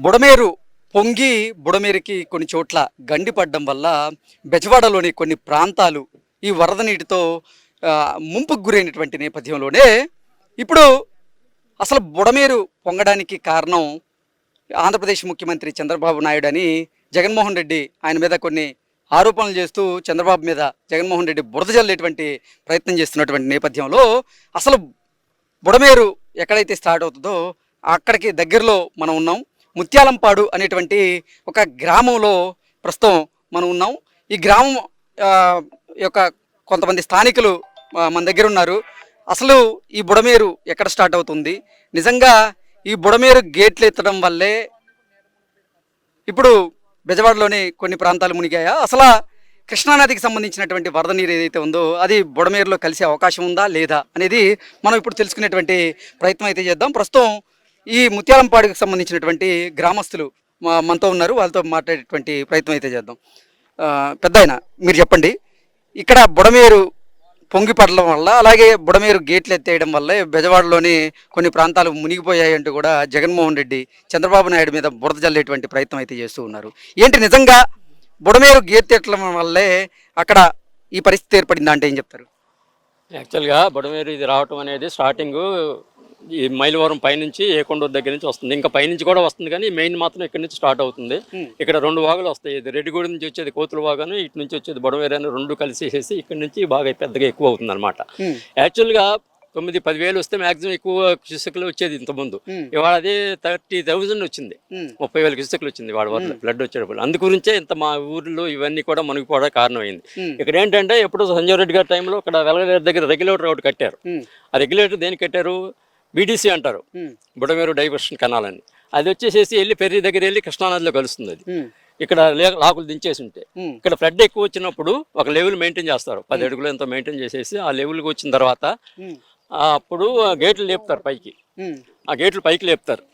బుడమేరు పొంగి బుడమేరుకి కొన్ని చోట్ల గండి పడడం వల్ల బెజవాడలోని కొన్ని ప్రాంతాలు ఈ వరద నీటితో ముంపుకు గురైనటువంటి నేపథ్యంలోనే ఇప్పుడు అసలు బుడమేరు పొంగడానికి కారణం ఆంధ్రప్రదేశ్ ముఖ్యమంత్రి చంద్రబాబు నాయుడు అని జగన్మోహన్ రెడ్డి ఆయన మీద కొన్ని ఆరోపణలు చేస్తూ చంద్రబాబు మీద జగన్మోహన్ రెడ్డి బురద జల్లేటువంటి ప్రయత్నం చేస్తున్నటువంటి నేపథ్యంలో అసలు బుడమేరు ఎక్కడైతే స్టార్ట్ అవుతుందో అక్కడికి దగ్గరలో మనం ఉన్నాం. ముత్యాలంపాడు అనేటువంటి ఒక గ్రామంలో ప్రస్తుతం మనం ఉన్నాం. ఈ గ్రామం యొక్క కొంతమంది స్థానికులు మన దగ్గర ఉన్నారు. అసలు ఈ బుడమేరు ఎక్కడ స్టార్ట్ అవుతుంది, నిజంగా ఈ బుడమేరు గేట్లు ఎత్తడం వల్లే ఇప్పుడు బెజవాడలోని కొన్ని ప్రాంతాలు మునిగాయా, అసలు కృష్ణానదికి సంబంధించినటువంటి వరద నీరు ఏదైతే ఉందో అది బుడమేరులో కలిసే అవకాశం ఉందా లేదా అనేది మనం ఇప్పుడు తెలుసుకునేటువంటి ప్రయత్నం అయితే చేద్దాం. ప్రస్తుతం ఈ ముత్యాలంపాడుకి సంబంధించినటువంటి గ్రామస్తులు మనతో ఉన్నారు, వాళ్ళతో మాట్లాడేటువంటి ప్రయత్నం అయితే చేద్దాం. పెద్దాయన మీరు చెప్పండి, ఇక్కడ బుడమేరు పొంగి పడడం వల్ల అలాగే బుడమేరు గేట్లు ఎత్తేయడం వల్ల బెజవాడలోని కొన్ని ప్రాంతాలు మునిగిపోయాయంటూ కూడా జగన్మోహన్ రెడ్డి చంద్రబాబు నాయుడు మీద బురద జల్లేటువంటి ప్రయత్నం అయితే చేస్తూ ఉన్నారు. ఏంటి నిజంగా బుడమేరు గేట్ ఎత్తడం వల్లే అక్కడ ఈ పరిస్థితి ఏర్పడిందా అంటే ఏం చెప్తారు? యాక్చువల్గా బుడమేరు ఇది రావటం అనేది స్టార్టింగ్ ఈ మైలవరం పైనుంచి ఏకొండూరు దగ్గర నుంచి వస్తుంది, ఇంకా పైనుంచి కూడా వస్తుంది, కానీ మెయిన్ మాత్రం ఇక్కడ నుంచి స్టార్ట్ అవుతుంది. ఇక్కడ రెండు వాగులు వస్తాయి, ఇది రెడ్డిగూడి నుంచి వచ్చేది కోతుల వాగాను, ఇటు నుంచి వచ్చేది బుడమేరు అని రెండు కలిసేసి ఇక్కడ నుంచి బాగా పెద్దగా ఎక్కువ అవుతుంది అనమాట. యాక్చువల్గా 9-10 వేలు వస్తే మాక్సిమం ఎక్కువ క్యూసెక్లు వచ్చేది ఇంతకుముందు. ఇవాళ అదే 30,000 వచ్చింది, 30,000 క్యూసెక్లు వచ్చింది వాడి వల్ల బ్లడ్ వచ్చేటప్పుడు. అందు గురించే ఇంత మా ఊర్లో ఇవన్నీ కూడా మునిగిపోవడం కారణమైంది. ఇక్కడ ఏంటంటే ఎప్పుడు సంజయ్ రెడ్డి గారి టైంలో ఇక్కడ వెలగలేరు దగ్గర రెగ్యులేటర్ ఒకటి కట్టారు. ఆ రెగ్యులేటర్ దేనికి కట్టారు, బీడీసీ అంటారు, బుడమేరు డైవర్షన్ కెనాల్ అని. అది వచ్చేసేసి వెళ్ళి పెర్రీ దగ్గర వెళ్ళి కృష్ణానదిలో కలుస్తుంది. అది ఇక్కడ లాకులు దించేసి ఉంటే ఇక్కడ ఫ్లడ్ ఎక్కువ వచ్చినప్పుడు ఒక లెవెల్ మెయింటైన్ చేస్తారు, 10 అడుగులు ఎంతో మెయింటైన్ చేసేసి ఆ లెవెల్కి వచ్చిన తర్వాత అప్పుడు గేట్లు లేపుతారు పైకి, ఆ గేట్లు పైకి లేపుతారు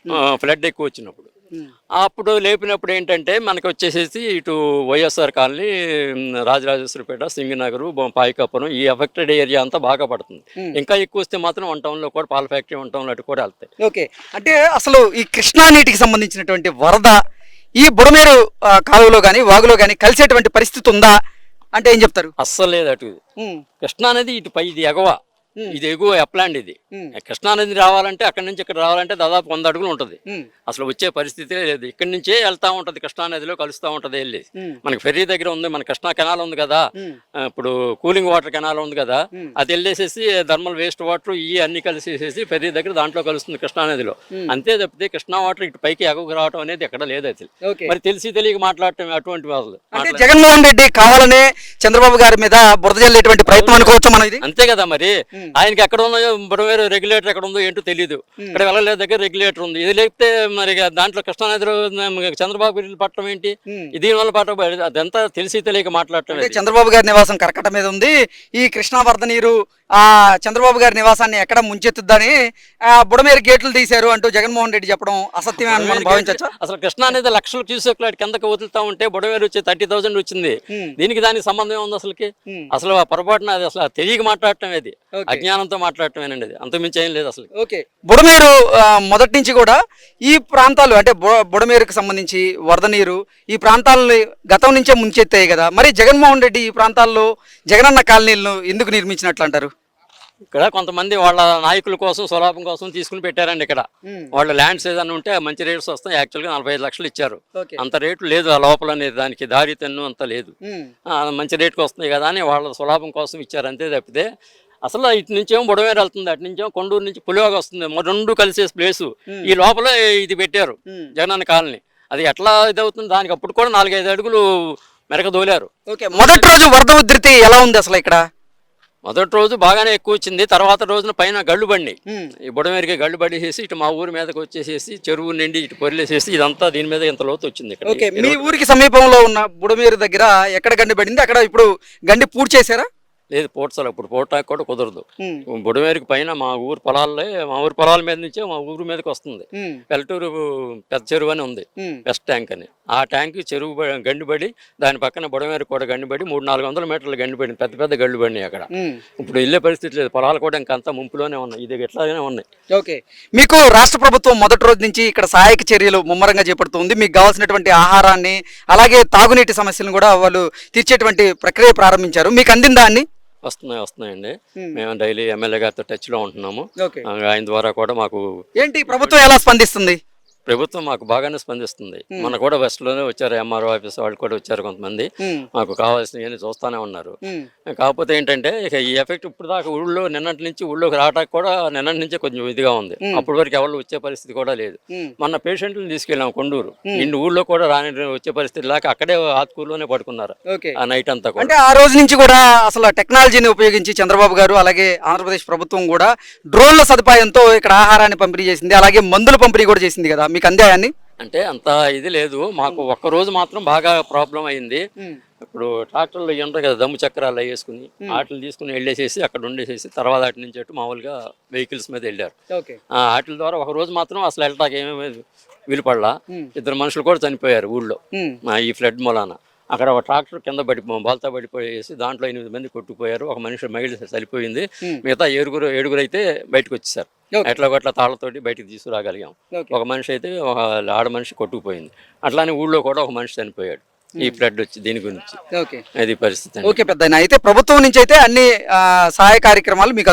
ఫ్లడ్ ఎక్కువ వచ్చినప్పుడు. అప్పుడు లేపినప్పుడు ఏంటంటే మనకి వచ్చేసేసి ఇటు వైఎస్ఆర్ కాలనీ, రాజరాజేశ్వరిపేట, సింగనగర్, పాయికాపురం ఈ ఎఫెక్టెడ్ ఏరియా అంతా బాగా పడుతుంది. ఇంకా ఎక్కువ వస్తే మాత్రం 1 టౌన్లో కూడా పాల ఫ్యాక్టరీ 1 టౌన్లో అటు కూడా వెళ్తాయి. ఓకే, అంటే అసలు ఈ కృష్ణా నీటికి సంబంధించినటువంటి వరద ఈ బుడమేరు కాలువలో కానీ వాగులో కానీ కలిసేటువంటి పరిస్థితి ఉందా అంటే ఏం చెప్తారు? అస్సలు లేదు. అటు కృష్ణా అనేది ఇటు పై ఇది ఎగవ, ఇది ఎగువ ఎప్లాండ్. ఇది కృష్ణానది రావాలంటే అక్కడి నుంచి ఇక్కడ రావాలంటే దాదాపు 100 అడుగులు ఉంటుంది. అసలు వచ్చే పరిస్థితి లేదు. ఇక్కడి నుంచే వెళ్తా ఉంటది, కృష్ణానదిలో కలుస్తూ ఉంటది వెళ్ళి. మనకి ఫెర్రీ దగ్గర ఉంది, మన కృష్ణా కెనాల్ ఉంది కదా, ఇప్పుడు కూలింగ్ వాటర్ కెనాల్ ఉంది కదా, అది వెళ్ళేసేసి థర్మల్ వేస్ట్ వాటర్ ఇవి అన్ని కలిసేసేసి ఫెర్రీ దగ్గర దాంట్లో కలుస్తుంది కృష్ణానదిలో. అంతే తప్పితే కృష్ణా వాటర్ ఇటు పైకి ఎగకు రావడం అనేది ఎక్కడ లేదు. అది మరి తెలిసి తెలియక మాట్లాడటం అటువంటి వాళ్ళు. జగన్మోహన్ రెడ్డి కావాలనే చంద్రబాబు గారి మీద బురద జల్లేటువంటి ప్రయత్నం అనుకోవచ్చు మనం ఇది. అంతే కదా, మరి ఆయనకి ఎక్కడ ఉందో బుడమేరు రెగ్యులేటర్ ఎక్కడ ఉందో ఏంటో తెలియదు. ఇక్కడ వెళ్ళలేదు దగ్గర రెగ్యులేటర్ ఉంది, ఇది లేకపోతే మరి దాంట్లో కృష్ణానదిలో చంద్రబాబు గారి పట్టడం ఏంటి, దీనివల్ల పట్టడం అదంతా తెలిసి తెలియక మాట్లాడటం. చంద్రబాబు గారి నివాసం కరకట మీద ఉంది, ఈ కృష్ణా వరద నీరు ఆ చంద్రబాబు గారి నివాసాన్ని ఎక్కడ ముంచెత్తుద్దని బుడమేరు గేట్లు తీశారు అంటూ జగన్మోహన్ రెడ్డి చెప్పడం అసత్యమే అని మనం భావించవచ్చు. అసలు కృష్ణానది లక్షల క్యూసెక్లు కిందకి వదులుతా ఉంటే బుడమేరు వచ్చి 30,000 వచ్చింది. దానికి సంబంధం ఉంది అసలుకి? అసలు పొరపాటున అది అసలు తెలియక మాట్లాడటం, అది అజ్ఞానంతో మాట్లాడటమేనండి, అది అంతకుమించి ఏం లేదు అసలు. ఓకే, బుడమేరు మొదటి నుంచి కూడా ఈ ప్రాంతాలు అంటే బుడమేరుకు సంబంధించి వరద నీరు ఈ ప్రాంతాలని గతం నుంచే ముంచెత్తాయి కదా, మరి జగన్మోహన్ రెడ్డి ఈ ప్రాంతాల్లో జగనన్న కాలనీలను ఎందుకు నిర్మించినట్లు అంటారు? ఇక్కడ కొంతమంది వాళ్ళ నాయకుల కోసం స్వలాభం కోసం తీసుకుని పెట్టారండి. ఇక్కడ వాళ్ళ ల్యాండ్స్ ఏదైనా ఉంటే మంచి రేట్స్ వస్తాయి. యాక్చువల్గా 45 లక్షలు ఇచ్చారు, అంత రేటు లేదు ఆ లోపల అనేది, దానికి దారి తెన్ను అంత లేదు, మంచి రేటుకి వస్తుంది కదా అని వాళ్ళ స్వలాభం కోసం ఇచ్చారు, అంతే తప్పితే అసలు ఇటు నుంచేమో బుడమేరు వెళ్తుంది, అటు నుంచేమో కొండూరు నుంచి పులివాగ వస్తుంది, రెండు కలిసే ప్లేసు ఈ లోపల ఇది పెట్టారు జగనన్న కాలనీ. అది ఎట్లా ఇది అవుతుంది, దానికి అప్పుడు కూడా 4-5 అడుగులు మెరక దోలారు. ఓకే, మొదటి రోజు వరద ఉధృతి ఎలా ఉంది అసలు ఇక్కడ? మొదటి రోజు బాగానే ఎక్కువ వచ్చింది, తర్వాత రోజున పైన గళ్ళు బండి, ఈ బుడమేరుకి గళ్ళు పడేసేసి ఇటు మా ఊరి మీదకి వచ్చేసేసి చెరువు నిండి ఇటు పొరిలేసేసి ఇదంతా దీని మీద ఇంత లోతు వచ్చింది. ఓకే, మీ ఊరికి సమీపంలో ఉన్న బుడమేరు దగ్గర ఎక్కడ గండి పడింది, అక్కడ ఇప్పుడు గండి పూర్తి చేశారా? లేదు, పోడ్చాలి, ఇప్పుడు పోటానికి కూడా కుదరదు. బుడమేరుకి పైన మా ఊరు పొలాలే, మా ఊరు పొలాల మీద నుంచే మా ఊరి మీదకి వస్తుంది. పెల్టూరు పెద్ద చెరువు అని ఉంది, వెస్ట్ ట్యాంక్ అని, ఆ ట్యాంక్ చెరువు గండిపడి దాని పక్కన బుడమేరు కూడా గండిపడి 300-400 మీటర్లు గండిపడింది, పెద్ద పెద్ద గళ్ళు పడినాయి అక్కడ. ఇప్పుడు వెళ్ళే పరిస్థితి లేదు, పొలాలు కూడా ఇంకంతా ముంపులోనే ఉన్నాయి, ఇది ఎట్లాగానే ఉన్నాయి. ఓకే, మీకు రాష్ట్ర ప్రభుత్వం మొదటి రోజు నుంచి ఇక్కడ సహాయక చర్యలు ముమ్మరంగా చేపడుతుంది. మీకు కావాల్సినటువంటి ఆహారాన్ని అలాగే తాగునీటి సమస్యలను కూడా వాళ్ళు తీర్చేటువంటి ప్రక్రియ ప్రారంభించారు. మీకు అందిందా అన్ని? వస్తున్నాయండి. మేము డైలీ ఎమ్మెల్యే గారితో టచ్లో ఉంటున్నాము. ఓకే, ఆయన ద్వారా కూడా మాకు ఏంటి ప్రభుత్వం ఎలా స్పందిస్తుంది? ప్రభుత్వం మాకు బాగానే స్పందిస్తుంది. మన కూడా వెస్ట్లోనే వచ్చారు, ఎంఆర్ఓ ఆఫీస్ వాళ్ళు కూడా వచ్చారు కొంతమంది, మాకు కావాల్సినవన్నీ చూస్తూనే ఉన్నారు. కాకపోతే ఏంటంటే ఇక ఈ ఎఫెక్ట్ ఇప్పుడు దాకా ఊళ్ళో నిన్నటి నుంచి ఊళ్ళోకి రావడానికి కూడా నిన్నటి నుంచే కొంచెం ఇదిగా ఉంది. అప్పటి వరకు ఎవరు వచ్చే పరిస్థితి కూడా లేదు. మొన్న పేషెంట్లను తీసుకెళ్ళాం కొండూరు, నిన్ను ఊళ్ళో కూడా వచ్చే పరిస్థితి లేక అక్కడే ఆత్కూరులోనే పడుకున్నారు ఆ నైట్ అంతా కూడా. అంటే ఆ రోజు నుంచి కూడా అసలు టెక్నాలజీని ఉపయోగించి చంద్రబాబు గారు అలాగే ఆంధ్రప్రదేశ్ ప్రభుత్వం కూడా డ్రోన్ల సదుపాయంతో ఇక్కడ ఆహారాన్ని పంపిణీ చేసింది, అలాగే మందుల పంపిణీ కూడా చేసింది కదా, మీకు అందాయని? అంటే అంత ఇది లేదు మాకు. ఒక్క రోజు మాత్రం బాగా ప్రాబ్లం అయింది. ఇప్పుడు ట్రాక్టర్లు ఉంటాయి కదా, దమ్ము చక్రాలు వేసుకుని వాటిని తీసుకుని వెళ్ళేసేసి అక్కడ ఉండేసేసి తర్వాత వాటి నుంచి అటు మామూలుగా వెహికల్స్ మీద వెళ్ళారు. వాటి ద్వారా ఒక రోజు మాత్రం అసలు వెళ్ళటానికి ఏమేమి వీలుపడలా. 2 మనుషులు కూడా చనిపోయారు ఊళ్ళో ఈ ఫ్లడ్ మూలాన. అక్కడ ఒక ట్రాక్టర్ కింద బాల్తా పడిపోయేసి దాంట్లో 8 మంది కొట్టుకుపోయారు. ఒక మహిళ చనిపోయింది, మిగతా 7 అయితే బయటకు వచ్చేసారు. ఎట్లా తాళ్లతోటి బయటకు తీసుకురాగలిగాం. ఒక మనిషి అయితే ఒక ఆడ మనిషి కొట్టుకుపోయింది. అట్లానే ఊళ్ళో కూడా ఒక మనిషి చనిపోయాడు ఈ ఫ్లడ్ వచ్చి దీని గురించి. అది పరిస్థితి. ఓకే పెద్ద, అయితే ప్రభుత్వం నుంచి అయితే అన్ని సహాయ కార్యక్రమాలు మీకు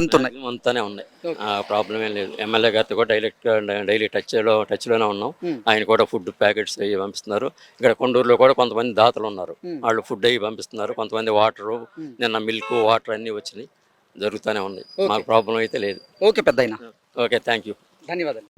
అంతానే ఉన్నాయి, ప్రాబ్లం ఏం లేదు. ఎమ్మెల్యే గారితో కూడా డైలీ టచ్లోనే ఉన్నాం. ఆయన కూడా ఫుడ్ ప్యాకెట్స్ అవి పంపిస్తున్నారు. ఇక్కడ కొండూరులో కూడా కొంతమంది దాతలు ఉన్నారు, వాళ్ళు ఫుడ్ అవి పంపిస్తున్నారు. కొంతమంది వాటరు, నిన్న మిల్క్ వాటర్ అన్నీ వచ్చినాయి, జరుగుతూనే ఉన్నాయి. మాకు ప్రాబ్లం అయితే లేదు. ఓకే పెద్ద. ఓకే, థ్యాంక్ యూ, ధన్యవాదాలు.